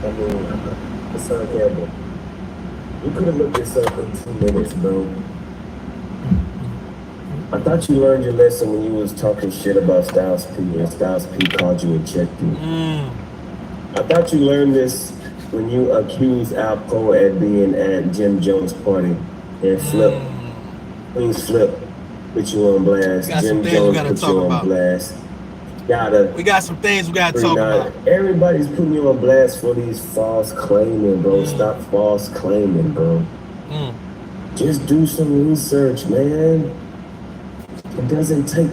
I mean, Hassan Campbell. You could have looked this up in 2 minutes, bro. I thought you learned your lesson when you was talking shit about Styles P and Styles P called you and checked you. I thought you learned this when you accused Alpo at being at Jim Jones' party and Queen's Flip put you on blast. Jim Jones put you on blast. We got some things we gotta talk about. Everybody's putting you on blast for these false claiming, bro. Stop false claiming, bro. Just do some research, man. It doesn't take,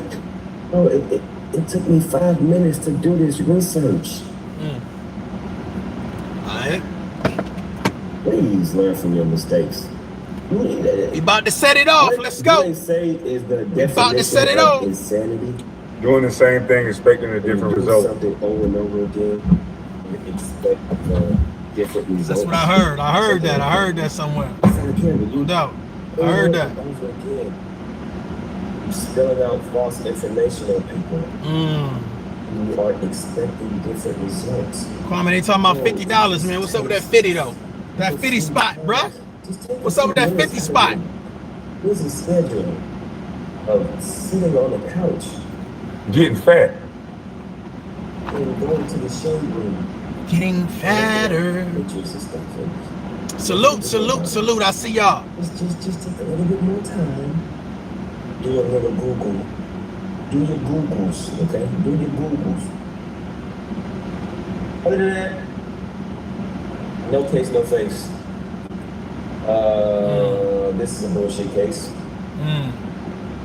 bro, it took me 5 minutes to do this research. Alright. Please learn from your mistakes. We about to set it off. Let's go. What they say is the definition of insanity. Doing the same thing, expecting a different result. Something over and over again, and expect different results. That's what I heard. I heard that. I heard that somewhere. No doubt. I heard that. You're spilling out false information on people. You are expecting different results. Kwame, they talking about $50, man. What's up with that 50 though? That 50 spot, bruh. What's up with that 50 spot? Here's a schedule of sitting on the couch. Getting fat. And going to the shade room. Getting fatter. Salute, salute, salute. I see y'all. Just take a little bit more time. Do a little Google. Do your Googles, okay? Do your Googles. Other than that, no case, no face. This is a bullshit case.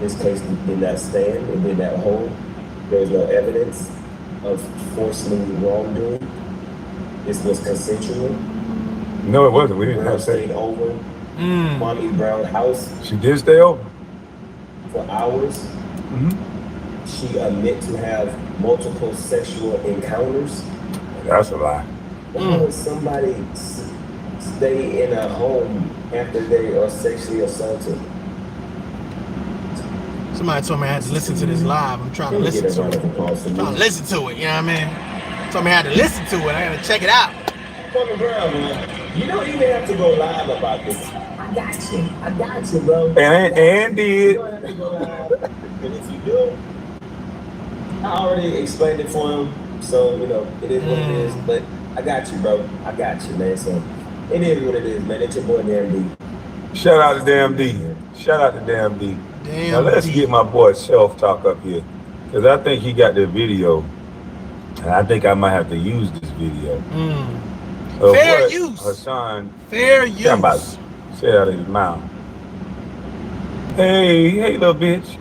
This case did not stand. It did not hold. There was no evidence of forceful wrongdoing. This was consensual. No, it wasn't. We didn't have sex. Stayed over. Kwame Brown house. She did stay over for hours. She admitted to have multiple sexual encounters. That's a lie. Why would somebody stay in a home after they are sexually assaulted? Somebody told me I had to listen to this live. I'm trying to listen to it. You know what I mean? Told me I had to listen to it. I gotta check it out. Kwame Brown, man. You don't even have to go live about this. I got you, bro. And did. You don't have to go live. And if you do, I already explained it for him. So, you know, it is what it is. But I got you, bro. I got you, man. So it is what it is, man. It's your boy, Damn D. Shout out to Damn D. Shout out to Damn D. Now let's get my boy Self-Talk up here. Because I think he got the video. And I think I might have to use this video. Fair use. Hassan. Fair use. About say out of his mouth. Hey little bitch.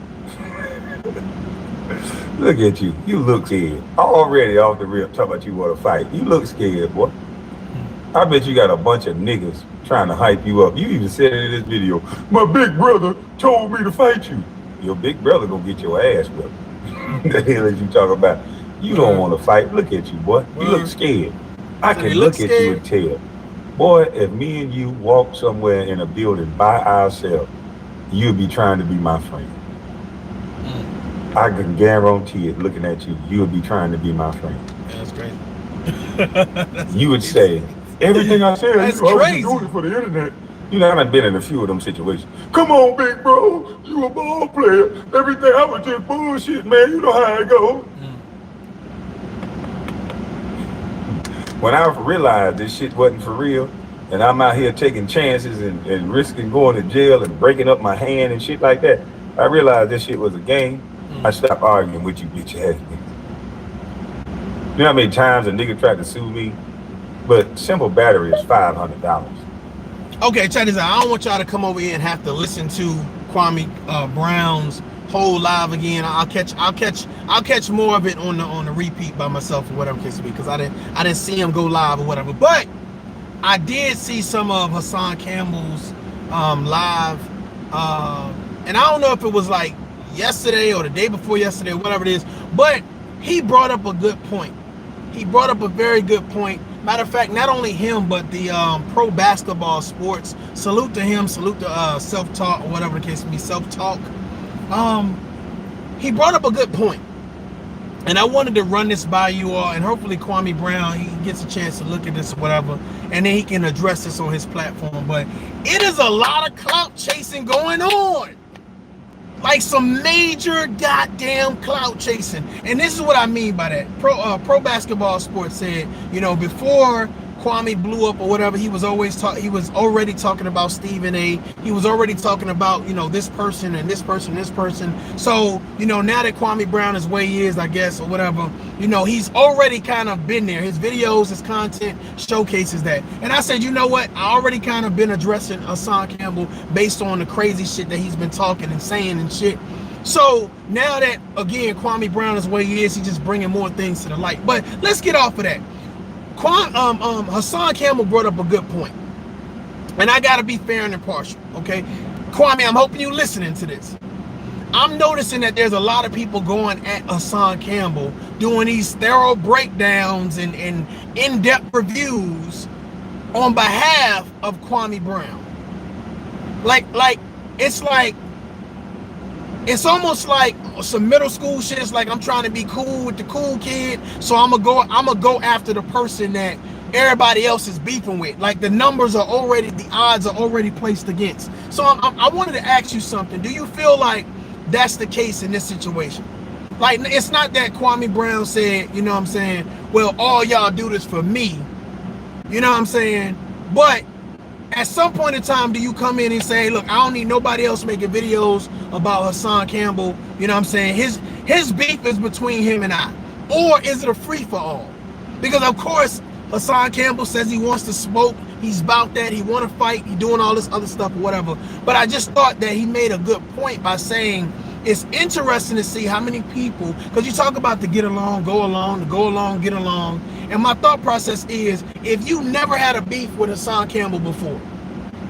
Look at you. You look scared. Already off the rip talking about you want to fight. You look scared, boy. I bet you got a bunch of niggas trying to hype you up. You even said it in this video, my big brother told me to fight you. Your big brother gonna get your ass whipped. The hell is you talking about? You don't want to fight. Look at you, boy. You look scared. I can look at you and tell. Boy, if me and you walk somewhere in a building by ourselves, you'll be trying to be my friend. I can guarantee it, looking at you, you'll be trying to be my friend. Yeah, that's crazy. You would say, everything I said, that's I was crazy. doing it for the internet. You know, I've been in a few of them situations. Come on, big bro, you a ball player. Everything, I was just bullshit, man. You know how it goes. When I realized this shit wasn't for real, and I'm out here taking chances and risking going to jail and breaking up my hand and shit like that, I realized this shit was a game. I stopped arguing with you bitch ass niggas. You know how many times a nigga tried to sue me? But simple battery is $500. Okay, check this out. I don't want y'all to come over here and have to listen to Kwame Brown's whole live again. I'll catch more of it on the repeat by myself or whatever case it be, because I didn't see him go live or whatever. But I did see some of Hassan Campbell's live, and I don't know if it was like yesterday or the day before yesterday or whatever it is, but he brought up a good point. He brought up a very good point. Matter of fact, not only him, but the pro basketball sports. Salute to him. Salute to Self-Talk or whatever the case may be. Self-Talk. He brought up a good point. And I wanted to run this by you all, and hopefully Kwame Brown, he gets a chance to look at this or whatever, and then he can address this on his platform. But it is a lot of clout chasing going on. Like some major goddamn clout chasing. And this is what I mean by that. Pro Basketball Sports said, you know, before Kwame blew up or whatever, he was already talking about Stephen A. He was already talking about, you know, this person and this person, this person. So, you know, now that Kwame Brown is where he is, I guess, or whatever, you know, he's already kind of been there. His videos, his content showcases that. And I said, you know what? I already kind of been addressing Hassan Campbell based on the crazy shit that he's been talking and saying and shit. So now that, again, Kwame Brown is where he is, he's just bringing more things to the light. But let's get off of that. Hassan Campbell brought up a good point, and I gotta be fair and impartial, okay? Kwame, I'm hoping you're listening to this. I'm noticing that there's a lot of people going at Hassan Campbell, doing these thorough breakdowns and in-depth reviews on behalf of Kwame Brown. It's almost like some middle school shit. It's like I'm trying to be cool with the cool kid, so I'm gonna go after the person that everybody else is beefing with. Like the odds are already placed against. So I wanted to ask you something. Do you feel like that's the case in this situation? Like, it's not that Kwame Brown said, you know what I'm saying, well, all y'all do this for me, you know what I'm saying? But at some point in time, do you come in and say, look, I don't need nobody else making videos about Hassan Campbell, you know what I'm saying? His beef is between him and I. Or is it a free-for-all? Because, of course, Hassan Campbell says he wants to smoke. He's about that. He want to fight. He doing all this other stuff or whatever. But I just thought that he made a good point by saying it's interesting to see how many people, because you talk about the get along, go along, the go along, get along. And my thought process is, if you never had a beef with Hassan Campbell before,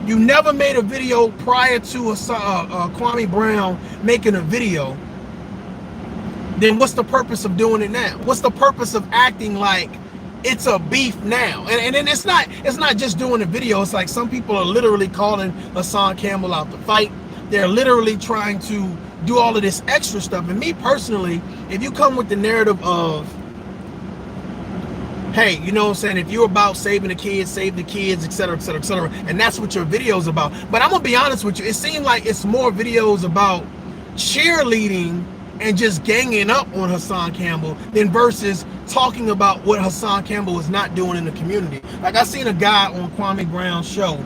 you never made a video prior to Kwame Brown making a video, then what's the purpose of doing it now? What's the purpose of acting like it's a beef now? And then it's not just doing a video. It's like some people are literally calling Hassan Campbell out to fight. They're literally trying to do all of this extra stuff. And me personally, if you come with the narrative of, hey, you know what I'm saying, if you're about saving the kids, save the kids, etc., etc., etc., and that's what your video's about. But I'm gonna be honest with you, it seemed like it's more videos about cheerleading and just ganging up on Hassan Campbell than versus talking about what Hassan Campbell is not doing in the community. Like, I seen a guy on Kwame Brown's show,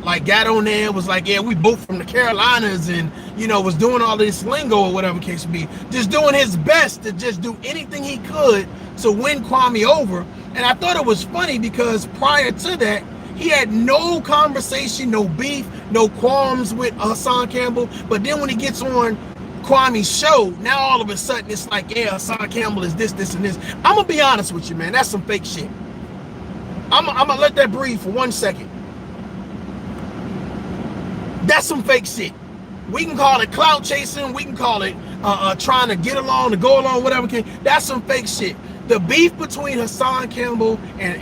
like, got on there, was like, yeah, we both from the Carolinas, and, you know, was doing all this lingo or whatever case be, just doing his best to just do anything he could to win Kwame over. And I thought it was funny because prior to that, he had no conversation, no beef, no qualms with Hassan Campbell. But then when he gets on Kwame's show, now all of a sudden it's like, yeah, Hassan Campbell is this, this, and this. I'm gonna be honest with you, man, that's some fake shit. I'm gonna let that breathe for 1 second. That's some fake shit. We can call it clout chasing, we can call it trying to get along, to go along, whatever. That's some fake shit. The beef between Hassan Campbell and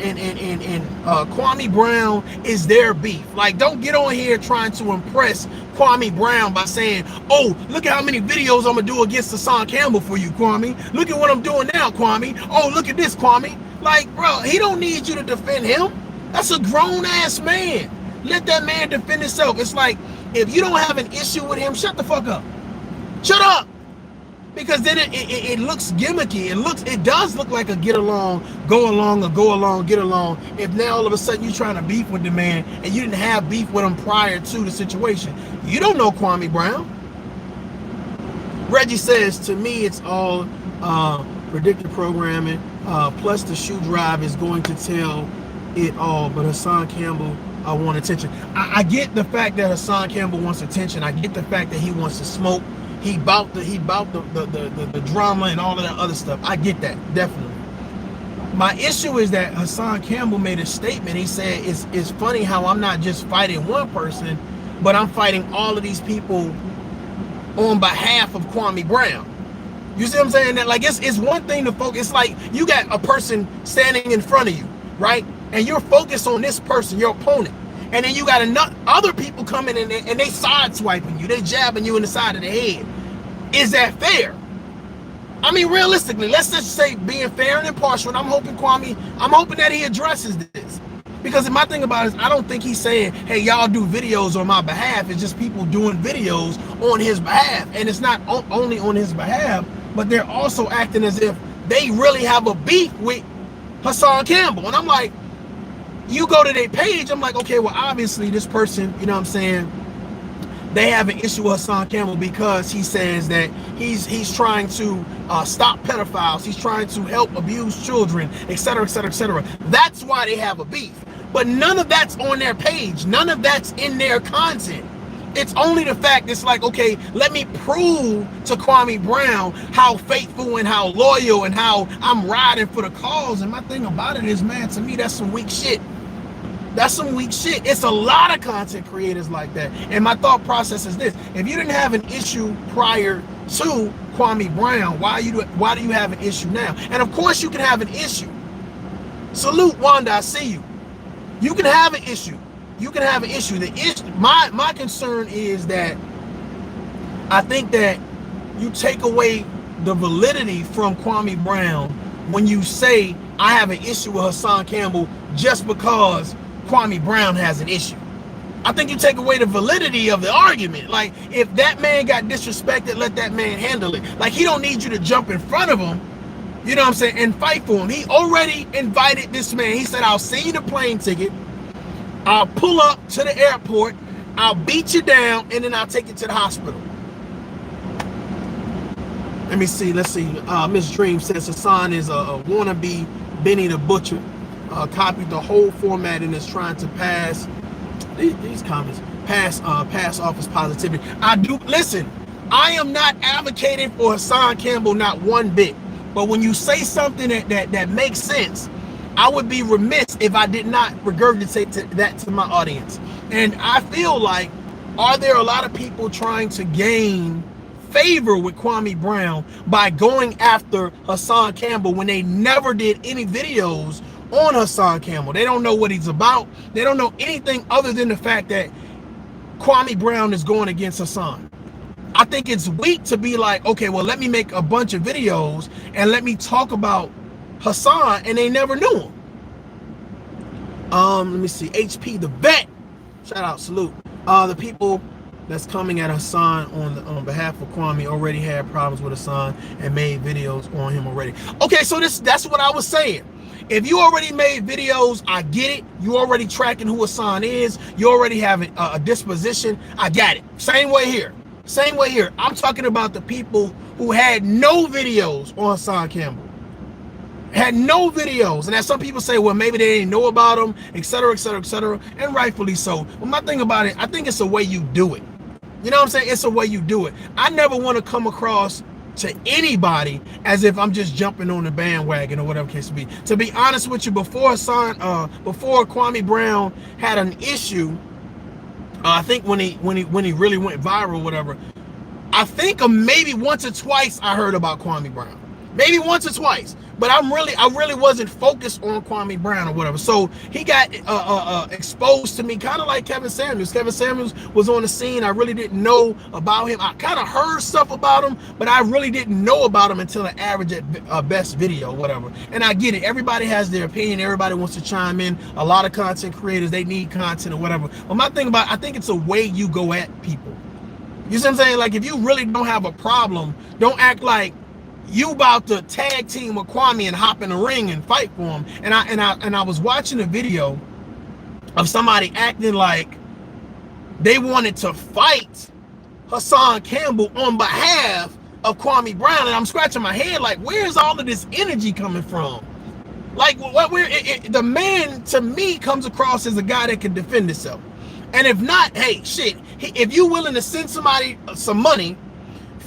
Kwame Brown is their beef. Like, don't get on here trying to impress Kwame Brown by saying, oh, look at how many videos I'm gonna do against Hassan Campbell for you, Kwame. Look at what I'm doing now, Kwame. Oh, look at this, Kwame. Like, bro, he don't need you to defend him. That's a grown-ass man. Let that man defend himself. It's like, if you don't have an issue with him, shut the fuck up. Shut up. Because then it looks gimmicky. It does look like a get along, go along, or go along, get along. If now all of a sudden you're trying to beef with the man and you didn't have beef with him prior to the situation. You don't know Kwame Brown. Reggie says, to me, it's all predictive programming. Plus the shoe drive is going to tell it all. But Hassan Campbell, I want attention. I get the fact that Hassan Campbell wants attention. I get the fact that he wants to smoke. He bout the drama and all of that other stuff. I get that, definitely. My issue is that Hassan Campbell made a statement. He said, it's funny how I'm not just fighting one person, but I'm fighting all of these people on behalf of Kwame Brown. You see what I'm saying? That, like, it's one thing to focus. It's like you got a person standing in front of you, right? And you're focused on this person, your opponent. And then you got other people coming in and they side swiping you. They jabbing you in the side of the head. Is that fair? I mean, realistically, let's just say being fair and impartial, and I'm hoping that he addresses this. Because my thing about it is, I don't think he's saying, hey, y'all do videos on my behalf. It's just people doing videos on his behalf. And it's not only on his behalf, but they're also acting as if they really have a beef with Hassan Campbell. And I'm like, you go to their page, I'm like, okay, well, obviously this person, you know what I'm saying, they have an issue with Hassan Campbell because he says that he's trying to stop pedophiles, he's trying to help abuse children, etc., etc., etc. That's why they have a beef. But none of that's on their page. None of that's in their content. It's only the fact it's like, okay, let me prove to Kwame Brown how faithful and how loyal and how I'm riding for the cause. And my thing about it is, man, to me, that's some weak shit. That's some weak shit. It's a lot of content creators like that. And my thought process is this: if you didn't have an issue prior to Kwame Brown, why do you have an issue now? And of course you can have an issue. Salute, Wanda, I see you. You can have an issue. You can have an issue. My concern is that I think that you take away the validity from Kwame Brown when you say I have an issue with Hassan Campbell just because Kwame Brown has an issue. I think you take away the validity of the argument. Like, if that man got disrespected, let that man handle it. Like, he don't need you to jump in front of him, you know what I'm saying, and fight for him. He already invited this man. He said, I'll send you the plane ticket, I'll pull up to the airport, I'll beat you down, and then I'll take you to the hospital. Let me see, let's see. Miss Dream says Hassan is a wannabe Benny the Butcher. Copied the whole format and is trying to pass these comments, pass off as positivity. Listen, I am not advocating for Hassan Campbell, not one bit. But when you say something that makes sense, I would be remiss if I did not regurgitate that to my audience. And I feel like, are there a lot of people trying to gain favor with Kwame Brown by going after Hassan Campbell when they never did any videos on Hassan Campbell? They don't know what he's about. They don't know anything other than the fact that Kwame Brown is going against Hassan. I think it's weak to be like, okay, well, let me make a bunch of videos and let me talk about Hassan, and they never knew him. Let me see. HP the vet. Shout out, salute. The people that's coming at Hassan on behalf of Kwame already had problems with Hassan and made videos on him already. Okay, so that's what I was saying. If you already made videos, I get it. You already tracking who Hassan is. You already have a disposition. I got it. Same way here. Same way here. I'm talking about the people who had no videos on Hassan Campbell. Had no videos. And as some people say, well, maybe they didn't know about him, etc., etc., etc., and rightfully so. But my thing about it, I think it's the way you do it. You know what I'm saying? It's the way you do it. I never want to come across to anybody as if I'm just jumping on the bandwagon or whatever case to be. To be honest with you, before Kwame Brown had an issue, I think when he really went viral, whatever, I think maybe once or twice I heard about Kwame Brown. Maybe once or twice. But I really wasn't focused on Kwame Brown or whatever. So he got exposed to me kind of like Kevin Samuels. Kevin Samuels was on the scene. I really didn't know about him. I kind of heard stuff about him, but I really didn't know about him until the average at best video, whatever. And I get it. Everybody has their opinion. Everybody wants to chime in. A lot of content creators, they need content or whatever. But my thing about it, I think it's a way you go at people. You see what I'm saying? Like, if you really don't have a problem, don't act like you about to tag team with Kwame and hop in the ring and fight for him. And I was watching a video of somebody acting like they wanted to fight Hassan Campbell on behalf of Kwame Brown, and I'm scratching my head like, where's all of this energy coming from? Like, the man to me comes across as a guy that can defend himself. And if not, hey, shit, if you're willing to send somebody some money,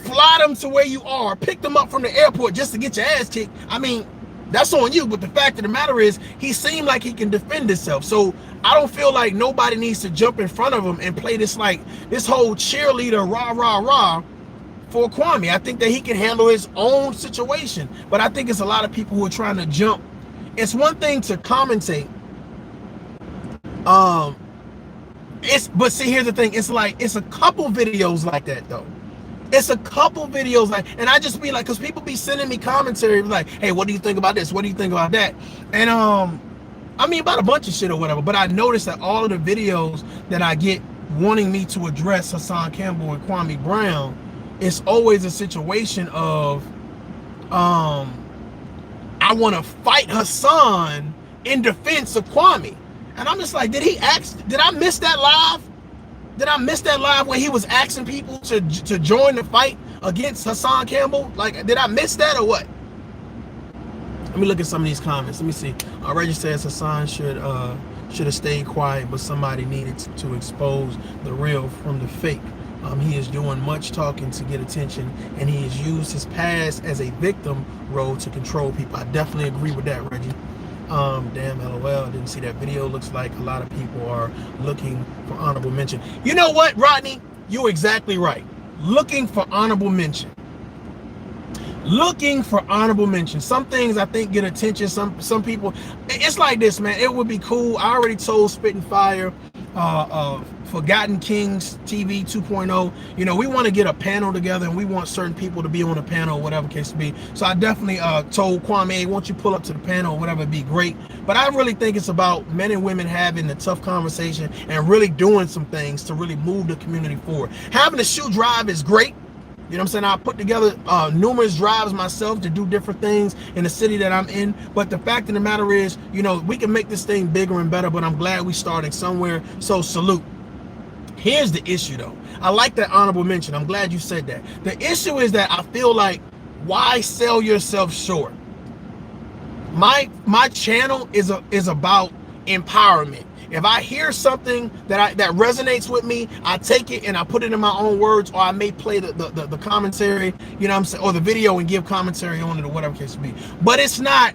fly them to where you are, pick them up from the airport just to get your ass kicked, I mean, that's on you. But the fact of the matter is, he seemed like he can defend himself. So I don't feel like nobody needs to jump in front of him and play this whole cheerleader rah rah rah for Kwame. I think that he can handle his own situation. But I think it's a lot of people who are trying to jump. It's one thing to commentate. But see, here's the thing. It's like, it's a couple videos like that though. It's a couple videos like, and I just be like, because people be sending me commentary like, hey, what do you think about this? What do you think about that? And I mean, about a bunch of shit or whatever. But I noticed that all of the videos that I get wanting me to address Hassan Campbell and Kwame Brown, it's always a situation of I want to fight Hassan in defense of Kwame. And I'm just like, did I miss that live? Did I miss that live when he was asking people to join the fight against Hassan Campbell? Like, did I miss that or what? Let me look at some of these comments. Let me see. Reggie says Hassan should have stayed quiet, but somebody needed to expose the real from the fake. He is doing much talking to get attention, and he has used his past as a victim role to control people. I definitely agree with that, Reggie. Damn, LOL, didn't see that video. Looks like a lot of people are looking for honorable mention. You know what, Rodney? You're exactly right. Looking for honorable mention. Looking for honorable mention. Some things I think get attention. Some people, it's like this, man. It would be cool. I already told Spitting Fire, Forgotten Kings TV 2.0, you know, we want to get a panel together and we want certain people to be on the panel, whatever case may be. So I definitely told Kwame, hey, won't you pull up to the panel or whatever, it'd be great. But I really think it's about men and women having a tough conversation and really doing some things to really move the community forward. Having a shoe drive is great. You know what I'm saying? I put together numerous drives myself to do different things in the city that I'm in. But the fact of the matter is, you know, we can make this thing bigger and better, but I'm glad we started somewhere. So salute. Here's the issue though. I like that honorable mention. I'm glad you said that. The issue is that I feel like, why sell yourself short? My channel is about empowerment. If I hear something that resonates with me, I take it and I put it in my own words, or I may play the commentary, you know what I'm saying, or the video and give commentary on it or whatever case may be. But it's not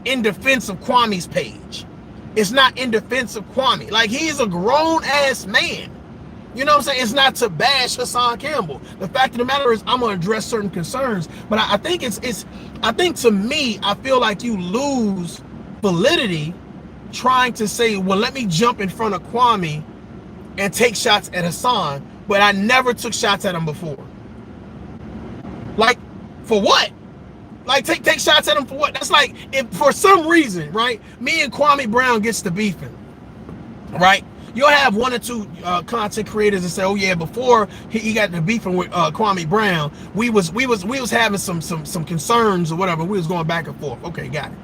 in defense of Kwame's page. It's not in defense of Kwame. Like, he's a grown ass man. You know what I'm saying? It's not to bash Hassan Campbell. The fact of the matter is, I'm gonna address certain concerns, but I think I think to me, I feel like you lose validity trying to say, well, let me jump in front of Kwame and take shots at Hassan, but I never took shots at him before. Like, for what? Like, take shots at him for what? That's like, if for some reason, right, me and Kwame Brown gets to beefing, right? You'll have one or two content creators that say, oh yeah, before he got to beefing with Kwame Brown, we was having some concerns or whatever. We was going back and forth. Okay, got it.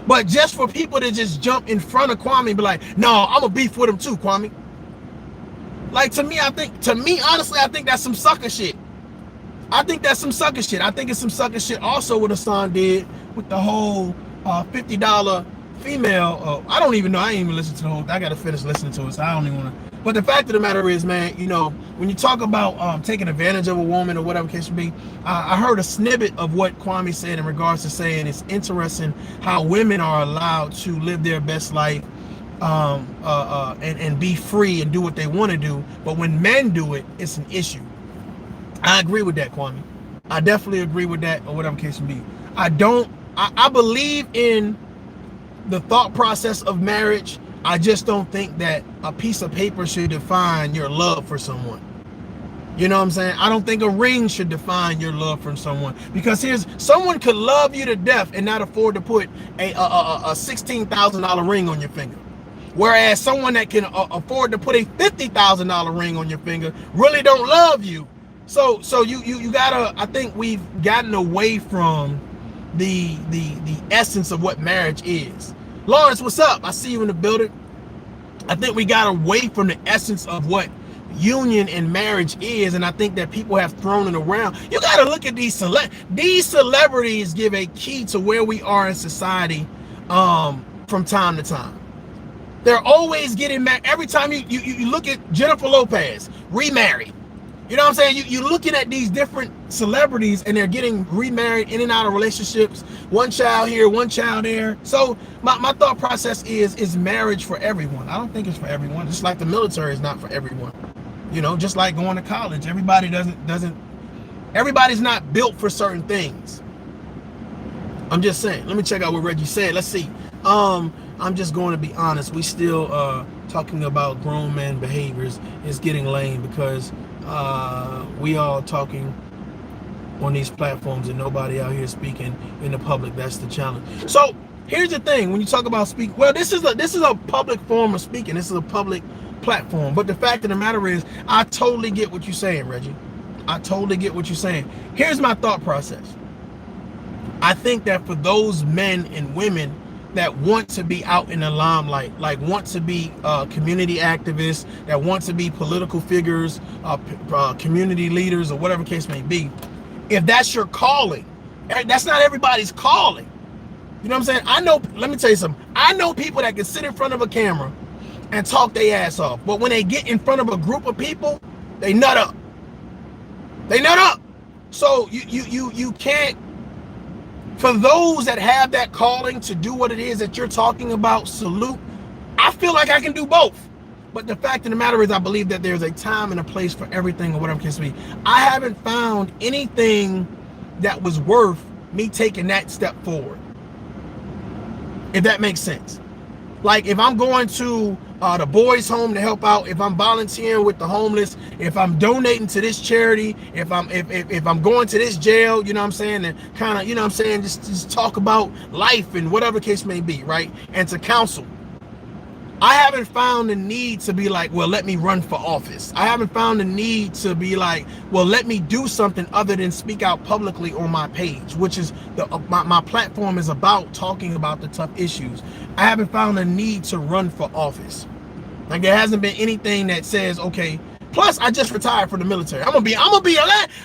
But just for people to just jump in front of Kwame and be like, no, I'm gonna beef with him too, Kwame. Like, to me, honestly, I think that's some sucker shit. I think that's some sucker shit. I think it's some sucker shit also what Hassan did with the whole $50 female. I don't even know. I ain't even listened to the whole. I gotta finish listening to it, so I don't even want to. But the fact of the matter is, man, you know, when you talk about taking advantage of a woman or whatever case may be, I heard a snippet of what Kwame said in regards to saying it's interesting how women are allowed to live their best life and be free and do what they want to do, but when men do it, it's an issue. I agree with that, Kwame. I definitely agree with that, or whatever case may be. I believe in the thought process of marriage. I just don't think that a piece of paper should define your love for someone. You know what I'm saying? I don't think a ring should define your love for someone, because someone could love you to death and not afford to put a $16,000 ring on your finger. Whereas someone that can afford to put a $50,000 ring on your finger really don't love you. So you gotta, I think we've gotten away from the essence of what marriage is. Lawrence, what's up? I see you in the building. I think we got away from the essence of what union and marriage is, and I think that people have thrown it around. You got to look at these celebrities give a key to where we are in society from time to time. They're always getting married. Every time you look at Jennifer Lopez, remarried. You know what I'm saying? You're looking at these different celebrities and they're getting remarried, in and out of relationships, one child here, one child there. So my thought process is marriage for everyone? I don't think it's for everyone. Just like the military is not for everyone. You know, just like going to college. Everybody's not built for certain things. I'm just saying. Let me check out what Reggie said. Let's see. I'm just going to be honest. We still talking about grown men behaviors is getting lame, because we all talking on these platforms and nobody out here speaking in the public. That's the challenge. So here's the thing: when you talk about speak, well, this is a public form of speaking. This is a public platform. But the fact of the matter is, I totally get what you're saying, Reggie. I totally get what you're saying. Here's my thought process. I think that for those men and women that want to be out in the limelight, like want to be community activists, that want to be political figures, community leaders, or whatever case may be, if that's your calling, that's not everybody's calling. You know what I'm saying? I know, let me tell you something. I know people that can sit in front of a camera and talk their ass off, but when they get in front of a group of people, they nut up. They nut up. So you can't. For those that have that calling to do what it is that you're talking about, salute. I feel like I can do both. But the fact of the matter is, I believe that there's a time and a place for everything, or whatever it can be. I haven't found anything that was worth me taking that step forward, if that makes sense. Like if I'm going to the boys' home to help out, if I'm volunteering with the homeless, if I'm donating to this charity, if I'm going to this jail, you know what I'm saying, and kind of, you know what I'm saying, just talk about life and whatever case may be, right? And to counsel. I haven't found the need to be like, well, let me run for office. I haven't found the need to be like, well, let me do something other than speak out publicly on my page, which is my platform is about talking about the tough issues. I haven't found the need to run for office. Like there hasn't been anything that says, okay. Plus, I just retired from the military. I'm gonna be.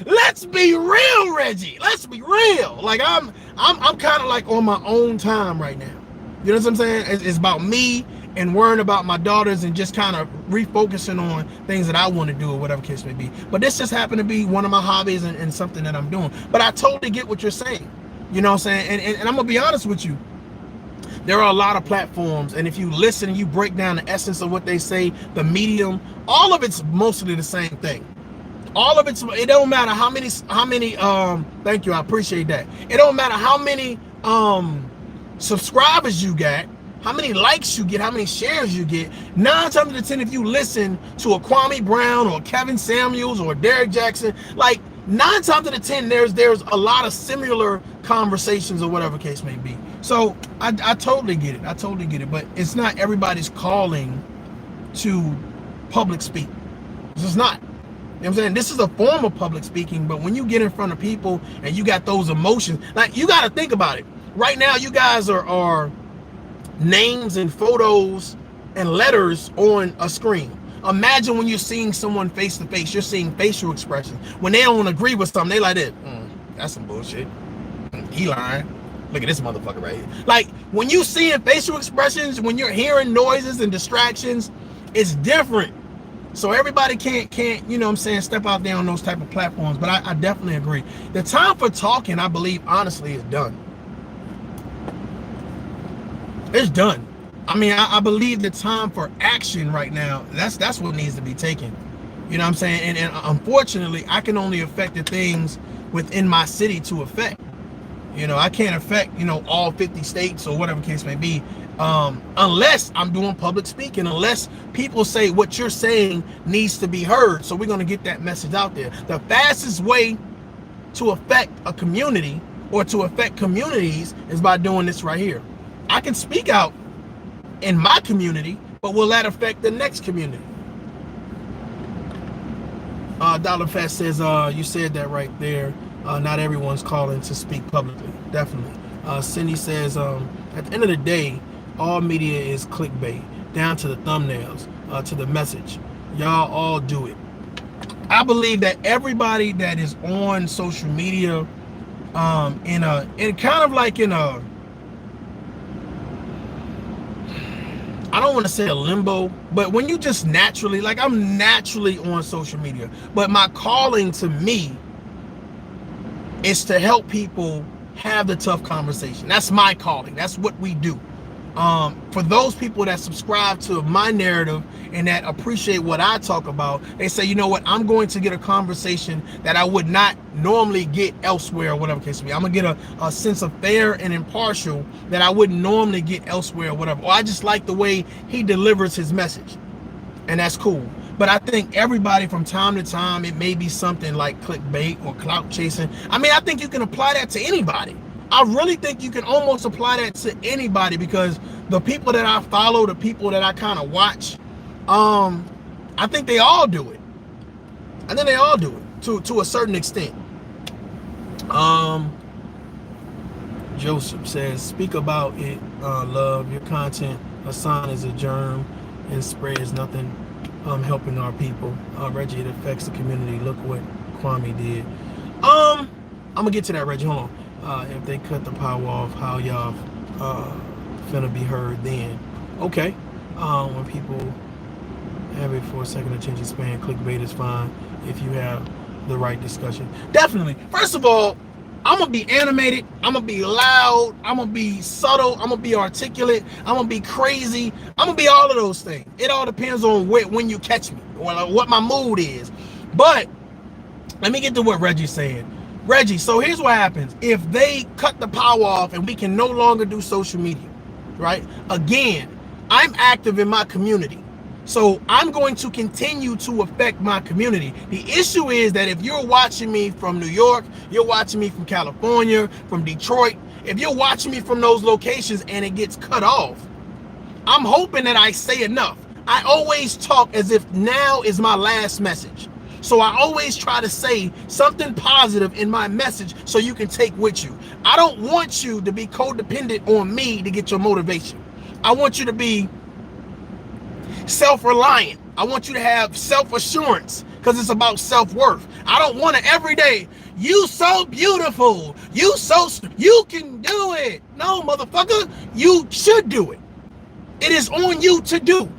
Let's be real, Reggie. Let's be real. Like I'm kind of like on my own time right now. You know what I'm saying? It's about me and worrying about my daughters and just kind of refocusing on things that I want to do or whatever case may be. But this just happened to be one of my hobbies and something that I'm doing. But I totally get what you're saying. You know what I'm saying? And I'm gonna be honest with you. There are a lot of platforms, and if you listen and you break down the essence of what they say, the medium, all of it's mostly the same thing. All of it's, it don't matter how many thank you, I appreciate that. It don't matter how many subscribers you got, how many likes you get, how many shares you get. 9 times out of 10, if you listen to a Kwame Brown or Kevin Samuels or Derek Jackson, like 9 times out of 10, there's a lot of similar conversations or whatever case may be. So I totally get it. I totally get it. But it's not everybody's calling to public speak. This is not. You know what I'm saying? This is a form of public speaking, but when you get in front of people and you got those emotions, like you got to think about it. Right now, you guys are names and photos and letters on a screen. Imagine when you're seeing someone face to face, you're seeing facial expressions. When they don't agree with something, they like that. That's some bullshit. He lying. Look at this motherfucker right here. Like when you seeing facial expressions, when you're hearing noises and distractions, it's different. So everybody can't, you know what I'm saying, step out there on those type of platforms. But I definitely agree. The time for talking, I believe, honestly, is done. It's done. I mean, I believe the time for action right now, that's what needs to be taken. You know what I'm saying? And unfortunately, I can only affect the things within my city to affect. You know, I can't affect, you know, all 50 states or whatever case may be, unless I'm doing public speaking, unless people say what you're saying needs to be heard. So we're going to get that message out there. The fastest way to affect a community or to affect communities is by doing this right here. I can speak out in my community, but will that affect the next community? Dollar Fest says, you said that right there. Not everyone's calling to speak publicly. Definitely. Cindy says, at the end of the day, all media is clickbait, down to the thumbnails, to the message. Y'all all do it. I believe that everybody that is on social media, in kind of like in a, I don't want to say a limbo, but when you just naturally, like I'm naturally on social media, but my calling to me is to help people have the tough conversation. That's my calling. That's what we do. For those people that subscribe to my narrative and that appreciate what I talk about, they say, you know what, I'm going to get a conversation that I would not normally get elsewhere or whatever case may be. I'm gonna get a sense of fair and impartial that I wouldn't normally get elsewhere or whatever. Or I just like the way he delivers his message. And that's cool. But I think everybody from time to time, it may be something like clickbait or clout chasing. I mean, I think you can apply that to anybody. I really think you can almost apply that to anybody, because the people that I follow, the people that I kind of watch, I think they all do it. I think they all do it to a certain extent. Joseph says, speak about it, love. Your content, Hassan, is a germ and spreads nothing helping our people. Reggie, it affects the community. Look what Kwame did. I'm gonna get to that, Reggie. Hold on. If they cut the power off, how y'all finna be heard then? Okay. When people have it for a second attention span, clickbait is fine if you have the right discussion. Definitely. First of all, I'm gonna be animated, I'm gonna be loud, I'm gonna be subtle, I'm gonna be articulate, I'm gonna be crazy, I'm gonna be all of those things. It all depends on when you catch me, or like what my mood is. But let me get to what Reggie said. Reggie, so here's what happens. If they cut the power off and we can no longer do social media, right? Again, I'm active in my community. So I'm going to continue to affect my community. The issue is that if you're watching me from New York, you're watching me from California, from Detroit, if you're watching me from those locations and it gets cut off, I'm hoping that I say enough. I always talk as if now is my last message. So I always try to say something positive in my message so you can take with you. I don't want you to be codependent on me to get your motivation. I want you to be self-reliant. I want you to have self-assurance, because it's about self-worth. I don't want to every day, you so beautiful, you can do it. No, motherfucker, you should do it. It is on you to do.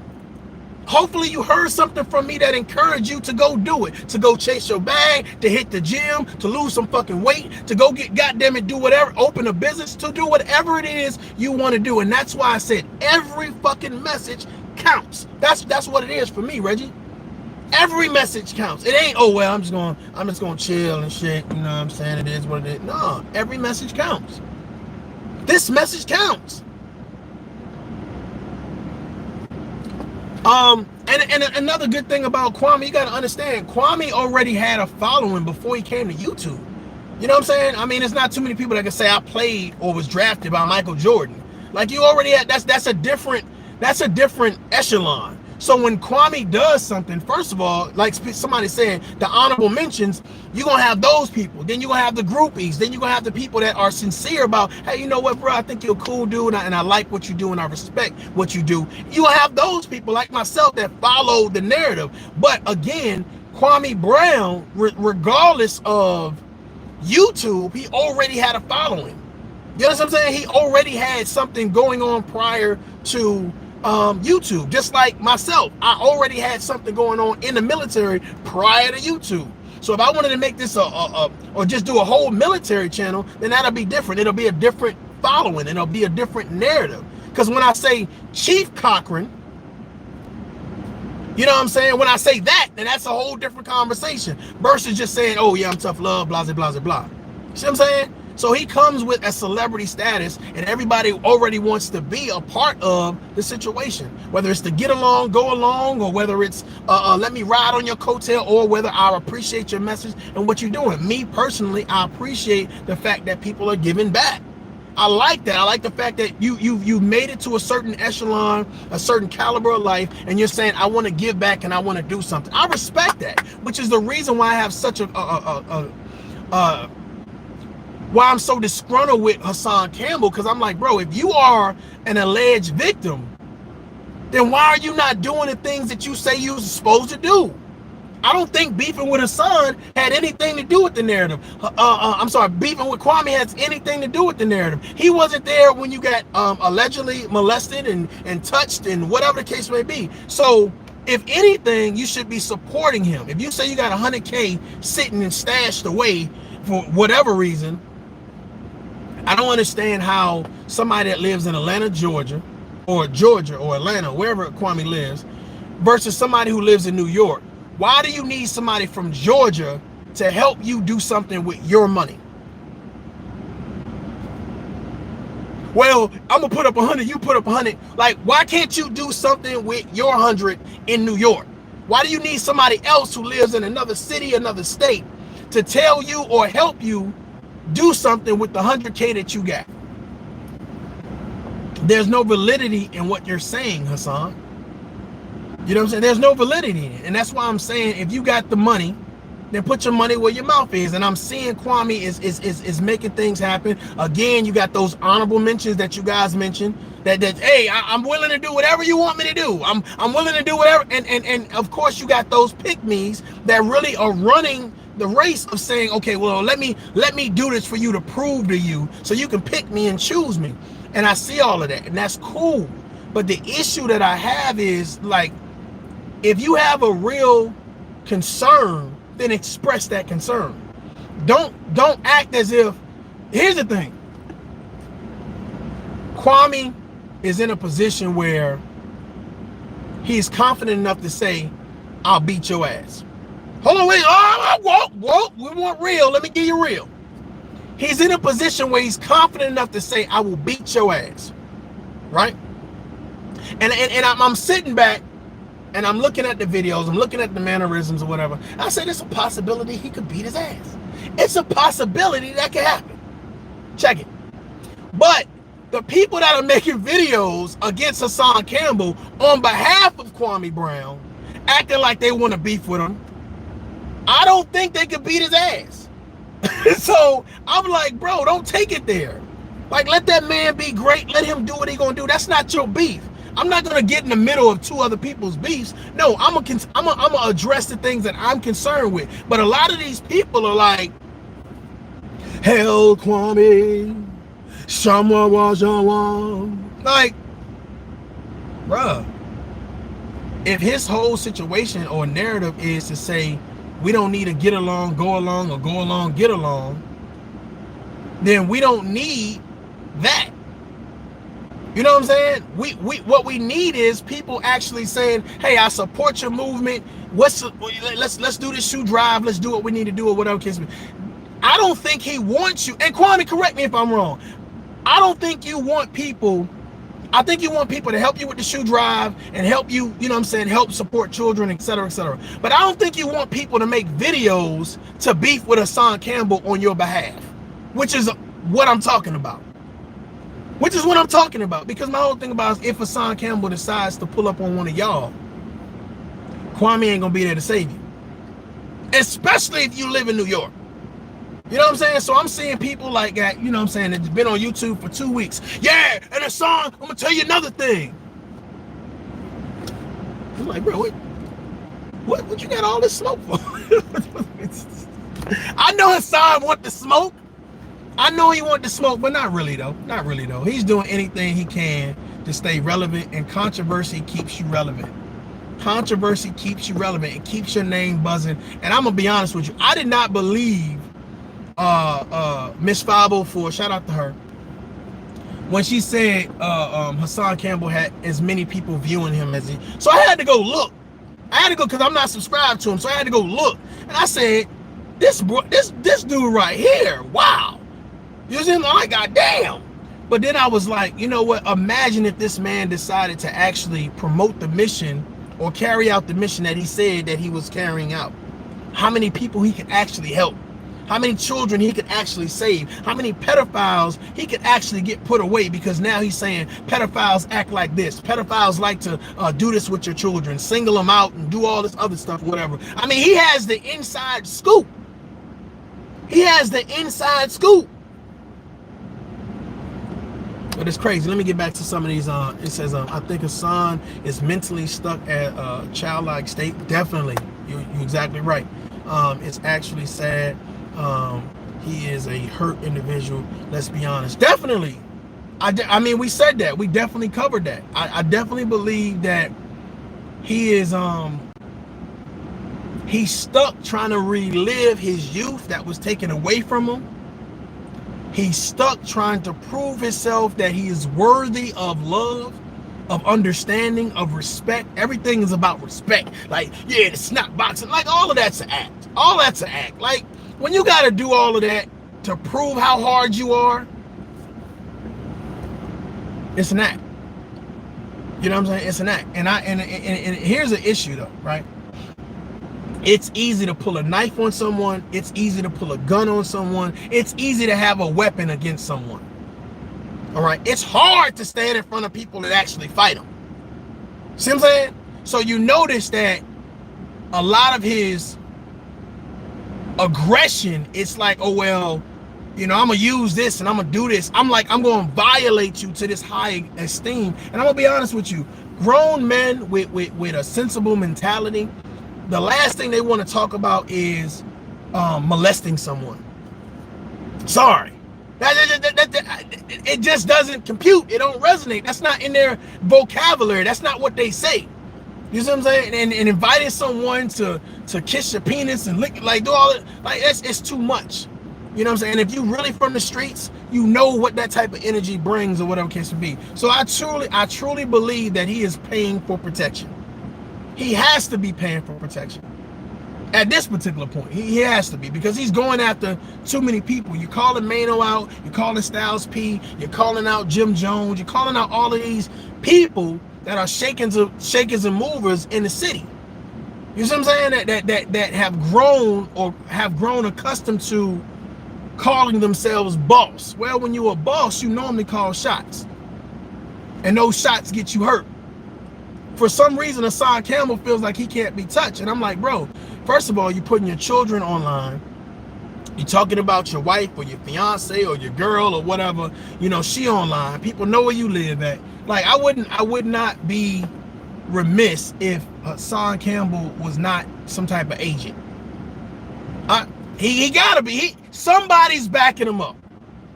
Hopefully you heard something from me that encouraged you to go do it, to go chase your bag, to hit the gym, to lose some fucking weight, to go get, goddamn it, do whatever, open a business, to do whatever it is you want to do. And that's why I said every fucking message counts. That's what it is for me, Reggie. Every message counts. It ain't, oh well, I'm just gonna chill and shit, you know what I'm saying? It is what it is. No, every message counts. This message counts. And another good thing about Kwame, you gotta understand, Kwame already had a following before he came to YouTube. You know what I'm saying? I mean, it's not too many people that can say I played or was drafted by Michael Jordan. Like, you already had, that's a different echelon. So when Kwame does something, first of all, like somebody said, the honorable mentions, you're gonna have those people. Then you're gonna have the groupies. Then you're gonna have the people that are sincere about, hey, you know what, bro, I think you're a cool dude, and I like what you do, and I respect what you do. You're gonna have those people like myself that follow the narrative. But again, Kwame Brown, regardless of YouTube, he already had a following. You know what I'm saying? He already had something going on prior to YouTube. Just like myself, I already had something going on in the military prior to YouTube. So if I wanted to make this or just do a whole military channel, then that'll be different. It'll be a different following. It'll be a different narrative. Because when I say Chief Cochran, you know what I'm saying? When I say that, then that's a whole different conversation versus just saying, oh yeah, I'm tough love, blah, blah, blah, blah. See what I'm saying? So he comes with a celebrity status, and everybody already wants to be a part of the situation, whether it's to get along, go along, or whether it's let me ride on your coattail, or whether I appreciate your message and what you're doing. Me personally, I appreciate the fact that people are giving back. I like that. I like the fact that you made it to a certain echelon, a certain caliber of life, and you're saying, I want to give back and I want to do something. I respect that, which is the reason why I have such why I'm so disgruntled with Hassan Campbell, because I'm like, bro, if you are an alleged victim, then why are you not doing the things that you say you're supposed to do? I don't think beefing with Hassan had anything to do with the narrative. I'm sorry, beefing with Kwame has anything to do with the narrative. He wasn't there when you got allegedly molested and touched and whatever the case may be. So if anything, you should be supporting him. If you say you got 100K sitting and stashed away for whatever reason, I don't understand how somebody that lives in Atlanta, Georgia, or Atlanta, wherever Kwame lives, versus somebody who lives in New York. Why do you need somebody from Georgia to help you do something with your money? Well, I'm gonna put up 100, you put up 100. Like, why can't you do something with your 100 in New York? Why do you need somebody else who lives in another city, another state, to tell you or help you do something with the 100K that you got? There's no validity in what you're saying, Hassan. You know what I'm saying? There's no validity in it. And that's why I'm saying, if you got the money, then put your money where your mouth is. And I'm seeing Kwame is making things happen. Again, you got those honorable mentions that you guys mentioned. That hey, I'm willing to do whatever you want me to do. I'm willing to do whatever. And of course, you got those pick-me's that really are running the race of saying, okay, well, let me do this for you to prove to you so you can pick me and choose me. And I see all of that, and that's cool. But the issue that I have is, like, if you have a real concern, then express that concern. Don't act as if. Here's the thing. Kwame is in a position where he's confident enough to say, I'll beat your ass. Hold on, wait. Whoa. We want real. Let me give you real. He's in a position where he's confident enough to say, I will beat your ass. Right? And I'm sitting back and I'm looking at the videos, I'm looking at the mannerisms or whatever. I said, it's a possibility he could beat his ass. It's a possibility that could happen. Check it. But the people that are making videos against Hassan Campbell on behalf of Kwame Brown, acting like they want to beef with him, I don't think they could beat his ass. So I'm like, bro, don't take it there. Like, let that man be great. Let him do what he gonna do. That's not your beef. I'm not gonna get in the middle of two other people's beefs. No, I'm gonna address the things that I'm concerned with. But a lot of these people are like, hell, Kwame, Shamwa Wajawan. Like, bruh, if his whole situation or narrative is to say we don't need to get along, go along, or go along, get along, then we don't need that. You know what I'm saying? What we need is people actually saying, hey, I support your movement. Let's do this shoe drive. Let's do what we need to do, or whatever case. I don't think he wants you. And Kwame, correct me if I'm wrong. I don't think you want people. I think you want people to help you with the shoe drive and help you, you know what I'm saying, help support children, etc., etc. But I don't think you want people to make videos to beef with Hassan Campbell on your behalf, which is what I'm talking about. Because my whole thing about is if Hassan Campbell decides to pull up on one of y'all, Kwame ain't gonna be there to save you. Especially if you live in New York. You know what I'm saying? So I'm seeing people like that, you know what I'm saying, that's been on YouTube for 2 weeks. Yeah, and Hassan, I'm gonna tell you another thing. I'm like, bro, what you got all this smoke for? I know Hassan want the smoke. I know he want the smoke, but not really though. Not really though. He's doing anything he can to stay relevant, and controversy keeps you relevant. Controversy keeps you relevant. It keeps your name buzzing. And I'm gonna be honest with you, I did not believe Miss Fable, for shout out to her, when she said Hassan Campbell had as many people viewing him as he. So I had to go look. I had to go because I'm not subscribed to him. So I had to go look, and I said, this dude right here, wow. You know what I'm like, goddamn. But then I was like, you know what? Imagine if this man decided to actually promote the mission or carry out the mission that he said that he was carrying out. How many people he could actually help? How many children he could actually save? How many pedophiles he could actually get put away? Because now he's saying pedophiles act like this. Pedophiles like to do this with your children, single them out and do all this other stuff, whatever. I mean, he has the inside scoop. He has the inside scoop. But it's crazy. Let me get back to some of these. It says, I think Hassan is mentally stuck at a childlike state. Definitely. You're exactly right. It's actually sad. He is a hurt individual. Let's be honest. Definitely. I mean, we said that. We definitely covered that. I definitely believe that he is, he's stuck trying to relive his youth that was taken away from him. He's stuck trying to prove himself that he is worthy of love, of understanding, of respect. Everything is about respect. Like, yeah, the snap boxing, like all of that's an act. All that's an act. Like, when you got to do all of that to prove how hard you are, it's an act. You know what I'm saying? It's an act. And here's the issue though, right? It's easy to pull a knife on someone. It's easy to pull a gun on someone. It's easy to have a weapon against someone. All right. It's hard to stand in front of people and actually fight them. See what I'm saying? So you notice that a lot of his aggression, it's like, oh, well, you know, I'm going to use this and I'm going to do this. I'm going to violate you to this high esteem. And I'm going to be honest with you. Grown men with a sensible mentality, the last thing they want to talk about is molesting someone. Sorry. It just doesn't compute. It don't resonate. That's not in their vocabulary. That's not what they say. You see what I'm saying? And inviting someone to kiss your penis and lick, like do all it, like it's too much. You know what I'm saying? And if you really from the streets, you know what that type of energy brings or whatever case may be. So I truly believe that he is paying for protection. He has to be paying for protection. At this particular point, he has to be, because he's going after too many people. You're calling Mano out, you're calling Styles P, you're calling out Jim Jones, you're calling out all of these people that are shakers and movers in the city. You see what I'm saying? That have grown accustomed to calling themselves boss. Well, when you're a boss, you normally call shots, and those shots get you hurt. For some reason, Hassan Campbell feels like he can't be touched, and I'm like, bro, first of all, you're putting your children online. You're talking about your wife or your fiance or your girl or whatever. You know, she online. People know where you live at. Like, I would not be remiss if Hassan Campbell was not some type of agent. He gotta be. Somebody's backing him up.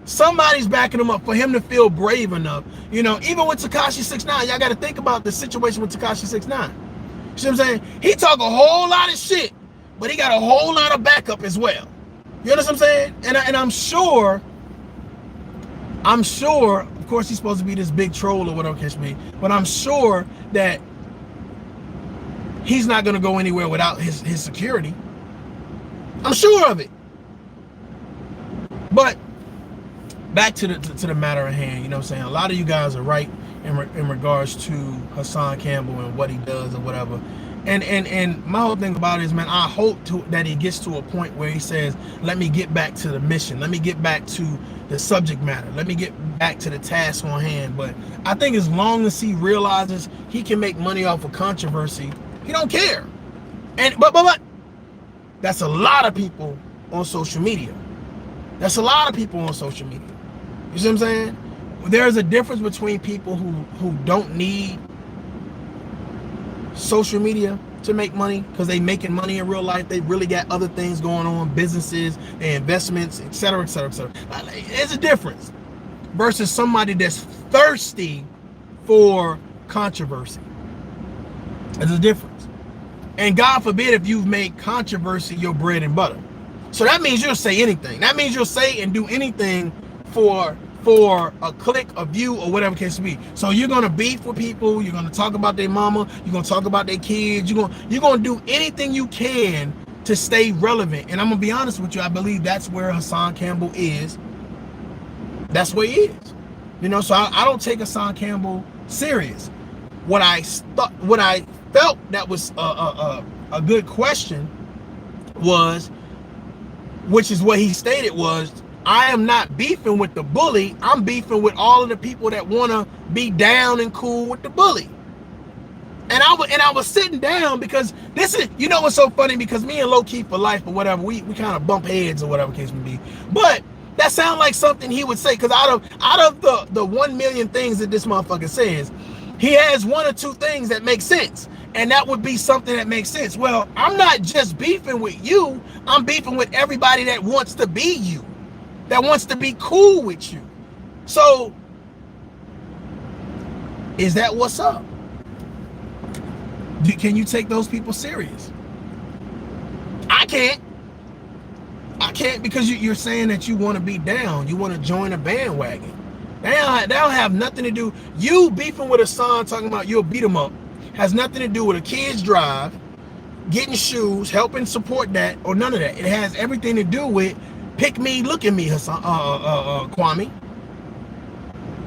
Somebody's backing him up for him to feel brave enough. You know, even with Tekashi 6ix9ine, y'all got to think about the situation with Tekashi 6ix9ine. You see what I'm saying? He talk a whole lot of shit, but he got a whole lot of backup as well. You understand what I'm saying? And I'm sure, of course, he's supposed to be this big troll or whatever case may be, but I'm sure that he's not going to go anywhere without his security. I'm sure of it. But back to the matter at hand, you know what I'm saying? A lot of you guys are right in regards to Hassan Campbell and what he does or whatever. And my whole thing about it is, man, I hope that he gets to a point where he says, let me get back to the mission. Let me get back to the subject matter. Let me get back to the task on hand. But I think as long as he realizes he can make money off of controversy, he don't care. But that's a lot of people on social media. That's a lot of people on social media. You see what I'm saying? There's a difference between people who don't need social media to make money because they making money in real life. They really got other things going on, businesses and investments, etc., etc., etc. There's a difference versus somebody that's thirsty for controversy. There's a difference. And God forbid if you've made controversy your bread and butter. So that means you'll say anything. That means you'll say and do anything for a click, a view, or whatever case may be. So you're gonna beef with people. You're gonna talk about their mama. You're gonna talk about their kids. You're gonna do anything you can to stay relevant. And I'm gonna be honest with you. I believe that's where Hassan Campbell is. That's where he is. You know. So I don't take Hassan Campbell serious. What I felt that was a good question was, which is what he stated was, I am not beefing with the bully. I'm beefing with all of the people that want to be down and cool with the bully. And I was sitting down because this is, you know what's so funny, because me and Low Key for Life or whatever, we kind of bump heads or whatever case may be. But that sounds like something he would say, because out of the 1 million things that this motherfucker says, he has one or two things that make sense. And that would be something that makes sense. Well, I'm not just beefing with you. I'm beefing with everybody that wants to be you, that wants to be cool with you. So, is that what's up? Can you take those people serious? I can't. I can't, because you're saying that you want to be down. You want to join a bandwagon. That don't have nothing to do. You beefing with a son talking about you'll beat him up has nothing to do with a kid's drive, getting shoes, helping support that, or none of that. It has everything to do with pick me, look at me, Hassan, Kwame.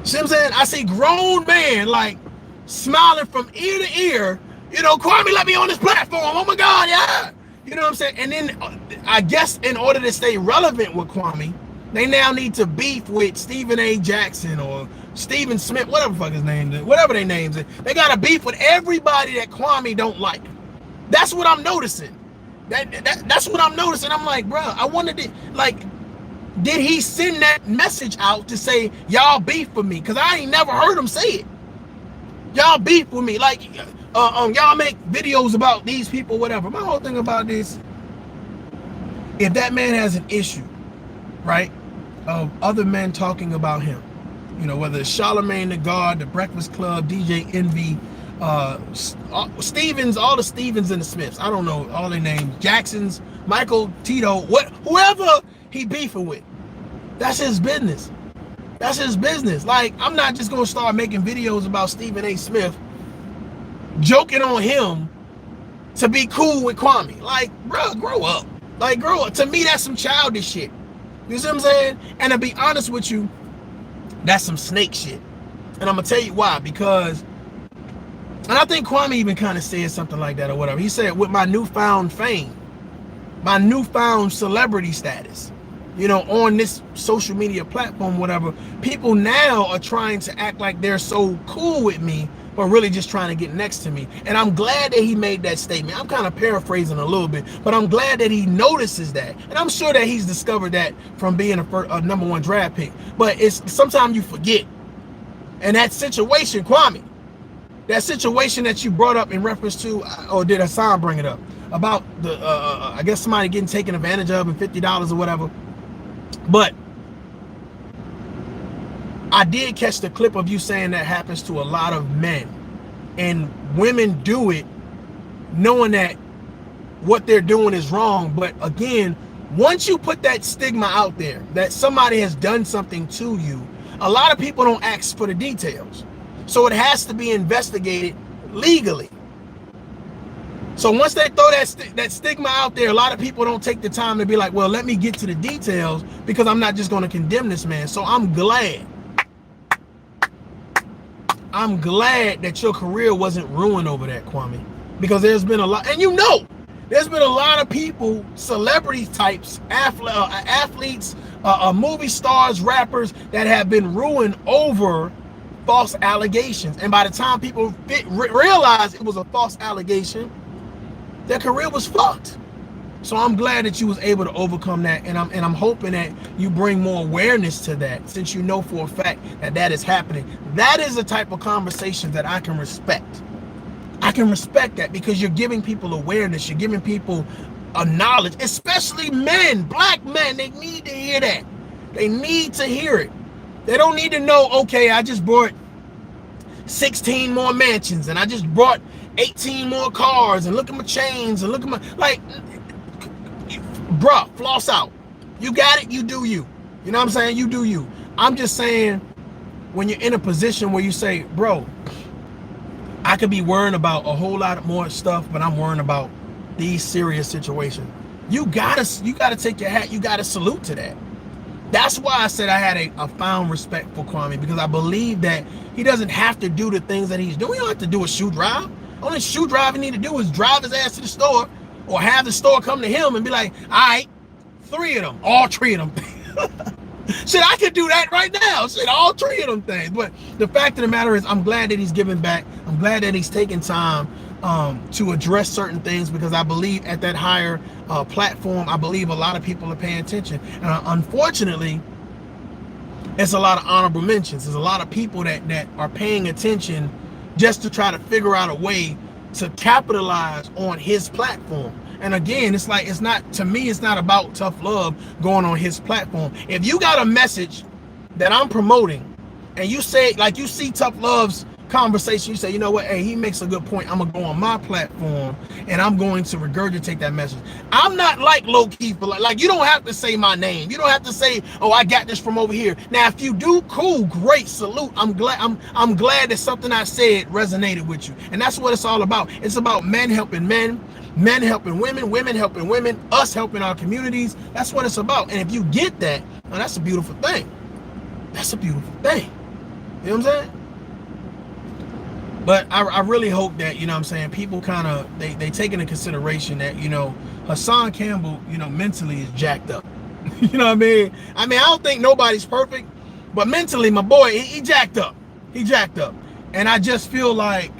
See what I'm saying? I see grown man like smiling from ear to ear. You know, Kwame let me on this platform. Oh my God, yeah. You know what I'm saying? And then I guess in order to stay relevant with Kwame, they now need to beef with Stephen A. Jackson or Stephen Smith, whatever the fuck his name is, whatever their names is. They got to beef with everybody that Kwame don't like. That's what I'm noticing. That's what I'm noticing. I'm like, bro, I wanted to, like, did he send that message out to say, y'all beef with me? Because I ain't never heard him say it. Y'all beef with me. Like, y'all make videos about these people, whatever. My whole thing about this, if that man has an issue, right, of other men talking about him, you know, whether it's Charlemagne the God, the Breakfast Club, DJ Envy, Stevens, all the Stevens and the Smiths, I don't know all their names, Jacksons, Michael, Tito, whoever he beefing with, that's his business. That's his business. Like, I'm not just gonna start making videos about Stephen A. Smith, joking on him to be cool with Kwame. Like, bro, grow up. Like, grow up. To me, that's some childish shit. You see what I'm saying? And to be honest with you, that's some snake shit. And I'm gonna tell you why. Because, and I think Kwame even kind of said something like that or whatever. He said, with my newfound fame, my newfound celebrity status, you know, on this social media platform, whatever, people now are trying to act like they're so cool with me, but really just trying to get next to me. And I'm glad that he made that statement. I'm kind of paraphrasing a little bit, but I'm glad that he notices that. And I'm sure that he's discovered that from being a #1 draft pick. But it's sometimes you forget. And that situation, Kwame, that situation that you brought up in reference to, or did Hassan bring it up, about the, I guess somebody getting taken advantage of and $50 or whatever. But I did catch the clip of you saying that happens to a lot of men, and women do it knowing that what they're doing is wrong. But again, once you put that stigma out there that somebody has done something to you, a lot of people don't ask for the details. So it has to be investigated legally. So once they throw that stigma out there, a lot of people don't take the time to be like, well, let me get to the details, because I'm not just going to condemn this man. So I'm glad that your career wasn't ruined over that, Kwame, because there's been a lot, and you know, there's been a lot of people, celebrity types, athletes, movie stars, rappers that have been ruined over false allegations. And by the time people realize it was a false allegation, their career was fucked. So I'm glad that you was able to overcome that, and I'm hoping that you bring more awareness to that, since you know for a fact that that is happening. That is the type of conversation that I can respect. I can respect that, because you're giving people awareness, you're giving people a knowledge, especially men, black men. They need to hear that. They need to hear it. They don't need to know, okay, I just bought 16 more mansions, and I just brought 18 more cars, and look at my chains, and look at my, like, bruh, floss out. You got it, you do you. You know what I'm saying? You do you. I'm just saying, when you're in a position where you say, bro, I could be worrying about a whole lot more stuff, but I'm worrying about these serious situations. You gotta take your hat, you gotta salute to that. That's why I said I had a found respect for Kwame, because I believe that he doesn't have to do the things that he's doing. He don't have to do a shoe drive. Only shoe drive he need to do is drive his ass to the store, or have the store come to him and be like, all right, 3 of them, all 3 of them. Shit, I could do that right now. Shit, all 3 of them things. But the fact of the matter is, I'm glad that he's giving back. I'm glad that he's taking time to address certain things, because I believe at that higher platform, I believe a lot of people are paying attention. And unfortunately, it's a lot of honorable mentions. There's a lot of people that are paying attention just to try to figure out a way to capitalize on his platform. And again, it's like, it's not, to me, it's not about tough love going on his platform. If you got a message that I'm promoting, and you say, like, you see Tough Love's conversation, you say, you know what, hey, he makes a good point, I'm gonna go on my platform and I'm going to regurgitate that message. I'm not like low-key, but like, you don't have to say my name. You don't have to say, oh, I got this from over here. Now, if you do, cool, great, salute. I'm glad that something I said resonated with you. And that's what it's all about. It's about men helping men, men helping women, women helping women, us helping our communities. That's what it's about. And if you get that, well, that's a beautiful thing. That's a beautiful thing. You know what I'm saying? But I really hope that, you know what I'm saying, people kind of, they take into consideration that, you know, Hassan Campbell, you know, mentally is jacked up. You know what I mean? I don't think nobody's perfect, but mentally, my boy, he jacked up. He jacked up. And I just feel like,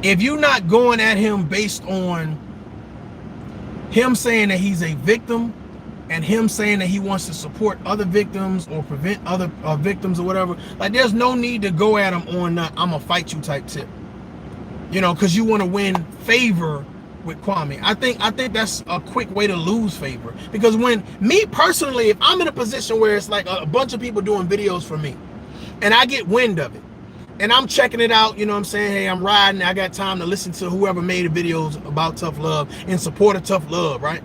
if you're not going at him based on him saying that he's a victim and him saying that he wants to support other victims or prevent other victims or whatever, like, there's no need to go at him on I'm gonna fight you type tip, you know, because you want to win favor with Kwame. I think that's a quick way to lose favor, because when me personally, if I'm in a position where it's like a bunch of people doing videos for me and I get wind of it and I'm checking it out, you know what I'm saying, hey, I'm riding, I got time to listen to whoever made the videos about tough love and support of tough love, right?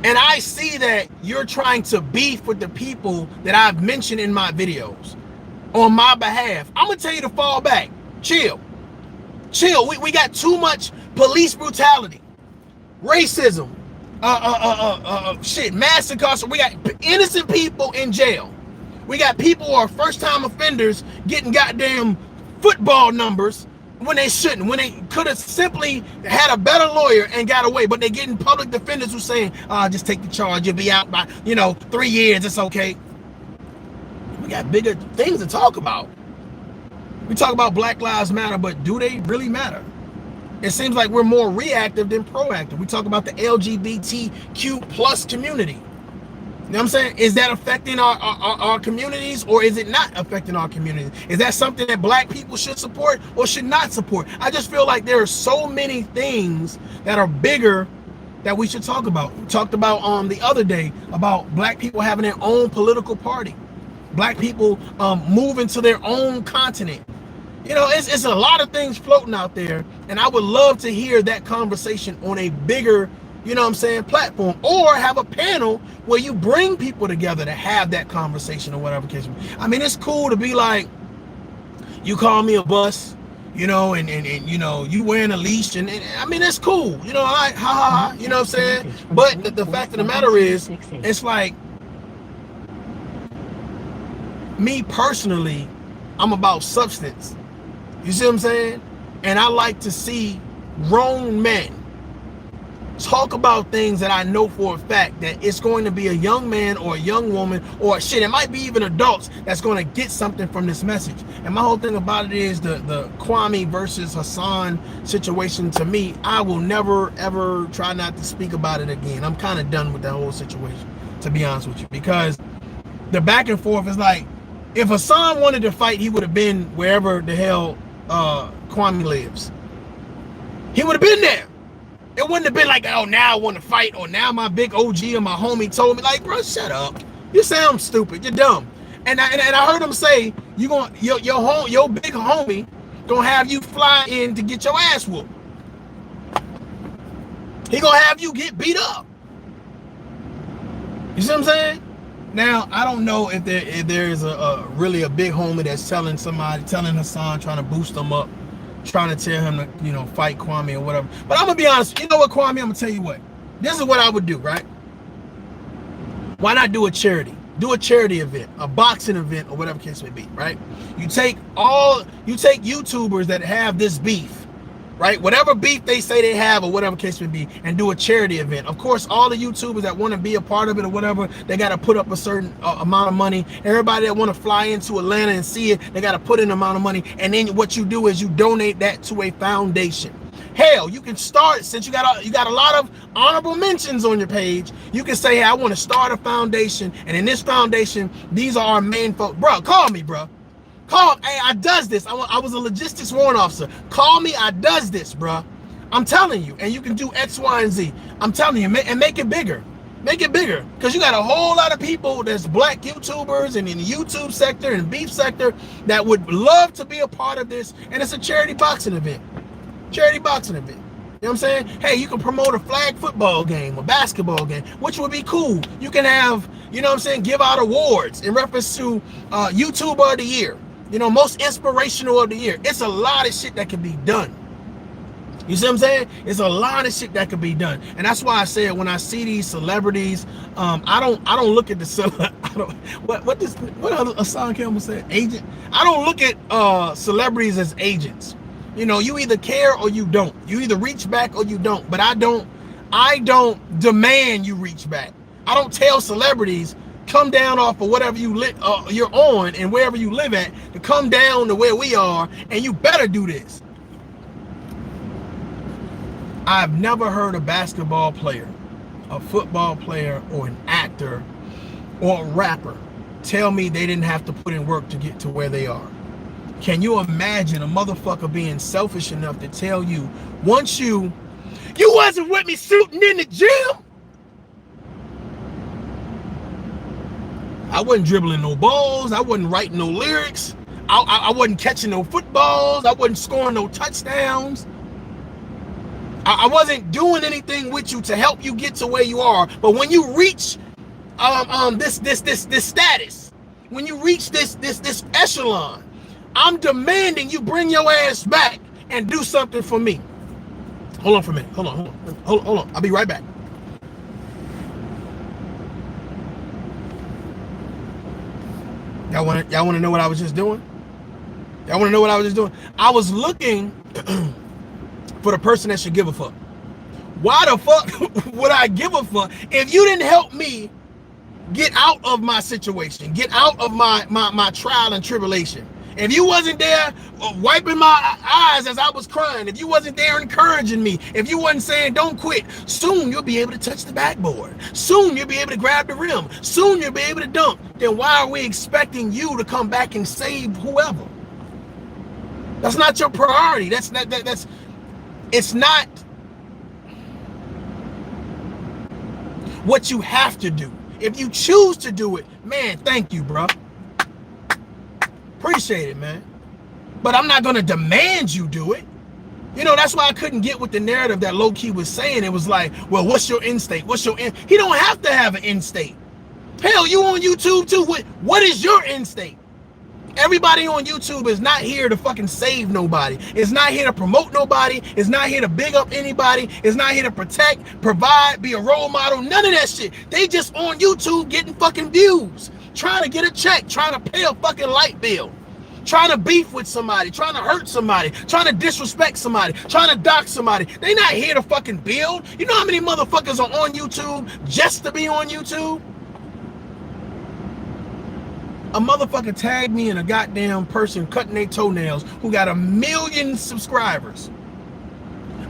And I see that you're trying to beef with the people that I've mentioned in my videos on my behalf, I'm gonna tell you to fall back. Chill. We got too much police brutality, racism, shit, mass incarceration. We got innocent people in jail. We got people who are first-time offenders getting goddamn football numbers when they shouldn't, when they could have simply had a better lawyer and got away, but they're getting public defenders who saying, just take the charge, you'll be out by, 3 years, it's okay. We got bigger things to talk about. We talk about Black Lives Matter, but do they really matter? It seems like we're more reactive than proactive. We talk about the LGBTQ plus community. You know what I'm saying? Is that affecting our communities, or is it not affecting our communities? Is that something that Black people should support or should not support? I just feel like there are so many things that are bigger that we should talk about. We talked about the other day about Black people having their own political party. Black people moving to their own continent. It's a lot of things floating out there, and I would love to hear that conversation on a bigger, platform, or have a panel where you bring people together to have that conversation or whatever case. It's cool to be like, you call me a bus, and you wearing a leash, and it's cool, like, ha, you know what I'm saying? But the fact of the matter is, it's like, me personally, I'm about substance. You see what I'm saying? And I like to see grown men talk about things that I know for a fact that it's going to be a young man or a young woman, or shit, it might be even adults that's going to get something from this message. And my whole thing about it is the Kwame versus Hassan situation, to me, I will never ever try not to speak about it again. I'm kind of done with that whole situation, to be honest with you, because the back and forth is like, if Hassan wanted to fight, he would have been wherever the hell Kwame lives. He would have been there. It wouldn't have been like, oh, now I want to fight, or now my big OG or my homie told me, like, bro, shut up. You sound stupid. You're dumb. And I heard him say, your big homie gonna have you fly in to get your ass whooped. He gonna have you get beat up. You see what I'm saying? Now, I don't know if there is a really a big homie that's telling Hassan, trying to boost him up, trying to tell him to, fight Kwame or whatever. But I'm going to be honest, you know what, Kwame, I'm going to tell you what. This is what I would do, right? Why not do a charity? Do a charity event, a boxing event, or whatever case may be, right? You take YouTubers that have this beef, right? Whatever beef they say they have, or whatever case may be, and do a charity event. Of course, all the YouTubers that want to be a part of it or whatever, they got to put up a certain amount of money. Everybody that want to fly into Atlanta and see it, they got to put in an amount of money. And then what you do is you donate that to a foundation. Hell, you can start, since you got a lot of honorable mentions on your page, you can say, hey, I want to start a foundation, and in this foundation, these are our main folks. Bro, call me, bro. Hey, I does this. I was a logistics warrant officer. Call me, I does this, bro. I'm telling you. And you can do X, Y, and Z. I'm telling you, and make it bigger. Make it bigger. Because you got a whole lot of people that's Black YouTubers and in the YouTube sector and beef sector that would love to be a part of this. And it's a charity boxing event. Charity boxing event. You know what I'm saying? Hey, you can promote a flag football game, a basketball game, which would be cool. You can have, give out awards in reference to YouTuber of the year. Most inspirational of the year. It's a lot of shit that can be done. You see what I'm saying? It's a lot of shit that could be done, and that's why I said when I see these celebrities, I don't look at the what Hassan Campbell said, agent. I don't look at celebrities as agents. You know, you either care or you don't. You either reach back or you don't. But I don't demand you reach back. I don't tell celebrities come down off of whatever you're on and wherever you live at to come down to where we are, and you better do this. I've never heard a basketball player, a football player, or an actor, or a rapper tell me they didn't have to put in work to get to where they are. Can you imagine a motherfucker being selfish enough to tell you, once you wasn't with me shooting in the gym? I wasn't dribbling no balls. I wasn't writing no lyrics. I wasn't catching no footballs. I wasn't scoring no touchdowns. I wasn't doing anything with you to help you get to where you are. But when you reach this status, when you reach this echelon, I'm demanding you bring your ass back and do something for me. Hold on for a minute. Hold on. I'll be right back. Y'all want to know what I was just doing? Y'all want to know what I was just doing? I was looking for the person that should give a fuck. Why the fuck would I give a fuck if you didn't help me get out of my situation, get out of my trial and tribulation? If you wasn't there wiping my eyes as I was crying, if you wasn't there encouraging me, if you wasn't saying don't quit, soon you'll be able to touch the backboard. Soon you'll be able to grab the rim. Soon you'll be able to dunk. Then why are we expecting you to come back and save whoever? That's not your priority. It's not what you have to do. If you choose to do it, man, thank you, bro. Appreciate it, man. But I'm not gonna demand you do it. You know, that's why I couldn't get with the narrative that low-key was saying. It was like, well, what's your end state? He don't have to have an end state. Hell, you on YouTube too. What is your end state? Everybody on YouTube is not here to fucking save nobody. It's not here to promote nobody. It's not here to big up anybody. It's not here to protect, provide, be a role model. None of that shit. They just on YouTube getting fucking views, trying to get a check, trying to pay a fucking light bill, trying to beef with somebody, trying to hurt somebody, trying to disrespect somebody, trying to dox somebody. They not here to fucking build. You know how many motherfuckers are on YouTube just to be on YouTube? A motherfucker tagged me in a goddamn person cutting their toenails who got 1 million subscribers.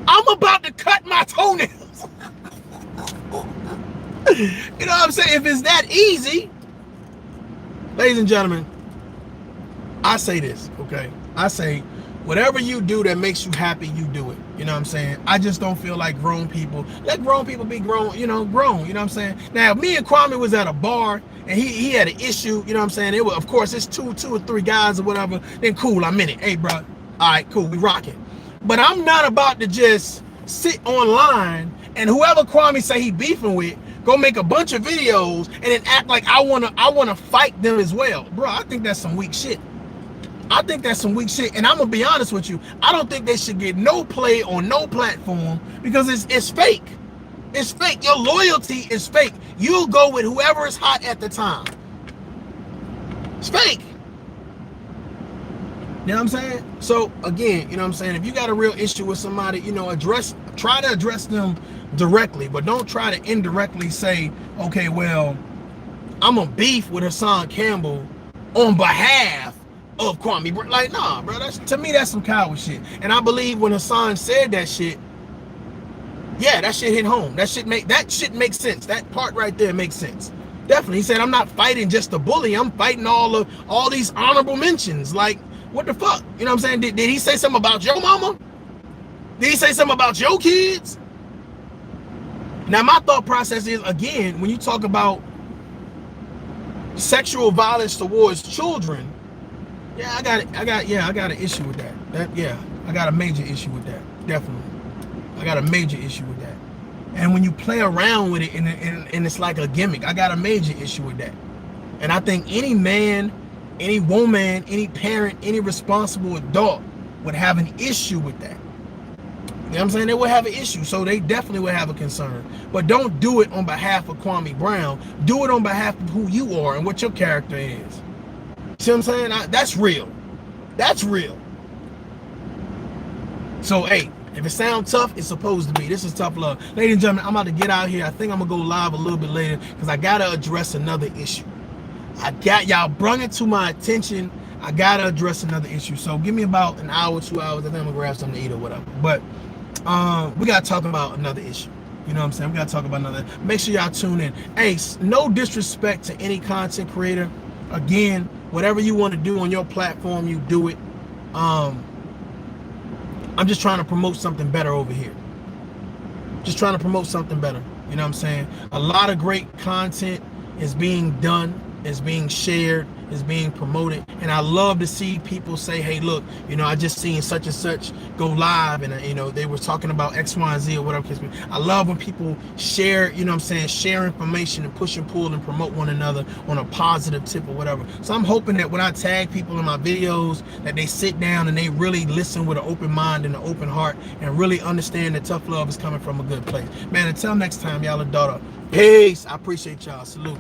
I'm about to cut my toenails. You know what I'm saying? If it's that easy, ladies and gentlemen, I say this, okay? I say, whatever you do that makes you happy, you do it. You know what I'm saying? I just don't feel like grown people, let grown people be grown, you know what I'm saying? Now, if me and Kwame was at a bar and he had an issue, you know what I'm saying? It was, of course, it's two or three guys or whatever, then cool, I'm in it. Hey, bro, all right, cool, we rocking. But I'm not about to just sit online and whoever Kwame say he beefing with, go make a bunch of videos and then act like I wanna fight them as well. Bro, I think that's some weak shit. I think that's some weak shit, and I'm gonna be honest with you. I don't think they should get no play on no platform because it's fake. It's fake. Your loyalty is fake. You'll go with whoever is hot at the time. It's fake. You know what I'm saying? So again, you know what I'm saying? If you got a real issue with somebody, you know, try to address them directly, but don't try to indirectly say, okay, well, I'm gonna beef with Hassan Campbell on behalf of Kwame Brown. Like, nah, bro, to me that's some coward shit. And I believe when Hassan said that shit, yeah, that shit hit home. That shit makes sense. That part right there makes sense. Definitely. He said, I'm not fighting just a bully. I'm fighting all these honorable mentions. Like, what the fuck? You know what I'm saying? Did he say something about your mama? Did he say something about your kids? Now, my thought process is, again, when you talk about sexual violence towards children, yeah, I got an issue with that. I got a major issue with that. Definitely. I got a major issue with that. And when you play around with it and it's like a gimmick, I got a major issue with that. And I think any man, any woman, any parent, any responsible adult would have an issue with that. You know what I'm saying? They will have an issue, so they definitely will have a concern. But don't do it on behalf of Kwame Brown. Do it on behalf of who you are and what your character is. See what I'm saying? That's real. That's real. So, hey, if it sounds tough, it's supposed to be. This is tough love. Ladies and gentlemen, I'm about to get out here. I think I'm going to go live a little bit later because I got to address another issue. Y'all brought it to my attention. I got to address another issue. So give me about an hour, 2 hours. I think I'm going to grab something to eat or whatever. But we got to talk about another issue. You know what I'm saying? We got to talk about another. Make sure y'all tune in. Hey, no disrespect to any content creator. Again, whatever you want to do on your platform, you do it. I'm just trying to promote something better over here. Just trying to promote something better. You know what I'm saying? A lot of great content is being done, is being shared, is being promoted, and I love to see people say, hey, look, you know, I just seen such and such go live, and you know, they were talking about X, Y, and Z or whatever. I love when people share, you know what I'm saying, share information and push and pull and promote one another on a positive tip or whatever. So I'm hoping that when I tag people in my videos, that they sit down and they really listen with an open mind and an open heart and really understand that tough love is coming from a good place. Man, until next time, y'all, a daughter. Peace. I appreciate y'all. Salute.